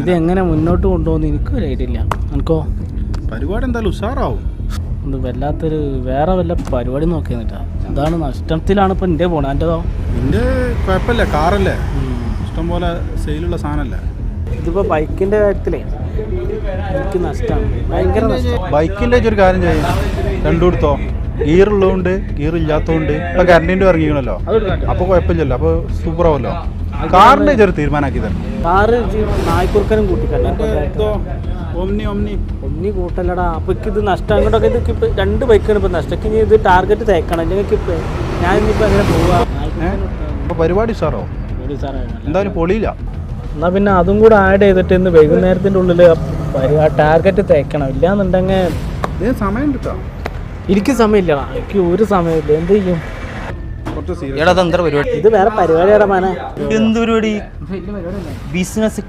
ഇത് എങ്ങനെ മുന്നോട്ട് കൊണ്ടുപോകുന്ന എനിക്കൊരു ഐഡിയ ഇല്ല. എനിക്കോ പരിപാടി എന്തായാലും ഉഷാറാവും. ഇത് വല്ലാത്തൊരു വേറെ വല്ല പരിപാടി നോക്കിയെന്നിട്ടാ. ഇതാണ് നഷ്ടത്തിലാണ് ഇപ്പം എൻ്റെ പോണത്. എൻ്റെതോ നിന്റെ കുഴപ്പമില്ല, കാറല്ലേ, ഇഷ്ടം പോലെ സെയിലുള്ള സാധനമല്ലേ. ഇതിപ്പോൾ ബൈക്കിൻ്റെ കാര്യത്തിലേ എനിക്ക് നഷ്ടമാണ്, ഭയങ്കര നഷ്ടം. ബൈക്കിൻ്റെ ഒരു കാര്യം ചെയ്യും, രണ്ടും എടുത്തോ. ഗിയർ ഉള്ളതുകൊണ്ട് ഗിയർ ഇല്ലാത്തതുകൊണ്ട് ഇപ്പം കറണ്ടിൻ്റെ ഇറങ്ങിക്കണല്ലോ, അപ്പോൾ കുഴപ്പമില്ലല്ലോ, അപ്പോൾ സൂപ്പറാവല്ലോ. കാറിൻ്റെ ചെറു തീരുമാനമാക്കി തരണം. കാറ് നായ്ക്കുറുക്കനും കൂട്ടിക്കണ്ട, ഒന്നി കൂട്ടല്ലടാ. അപ്പോൾ ഇത് നഷ്ടം അങ്ങോട്ടൊക്കെ. ഇതൊക്കെ ഇപ്പം 2 ബൈക്കാണ് ഇപ്പം നഷ്ടം. ഇനി ഇത് ടാർഗറ്റ് തേക്കണം. നിങ്ങൾക്ക് ഇപ്പം ഞാൻ ഇനിയിപ്പോൾ എങ്ങനെ പോവാ? അപ്പോൾ പരിപാടി സാറോ എന്തായാലും പൊളിയില്ല. എന്നാൽ പിന്നെ അതും കൂടെ ആഡ് ചെയ്തിട്ട് ഇന്ന് വൈകുന്നേരത്തിൻ്റെ ഉള്ളിൽ ടാർഗറ്റ് തേക്കണം. ഇല്ലാന്നുണ്ടെങ്കിൽ സമയം കിട്ടാം. എനിക്ക് സമയമില്ലടാ, എനിക്ക് ഒരു സമയമില്ല. എന്ത് ചെയ്യും? പരിപാടി ഇത് വേറെ പരിപാടിയാടാ മാനെ. എന്ത് പരിപാടി? ബിസിനസ്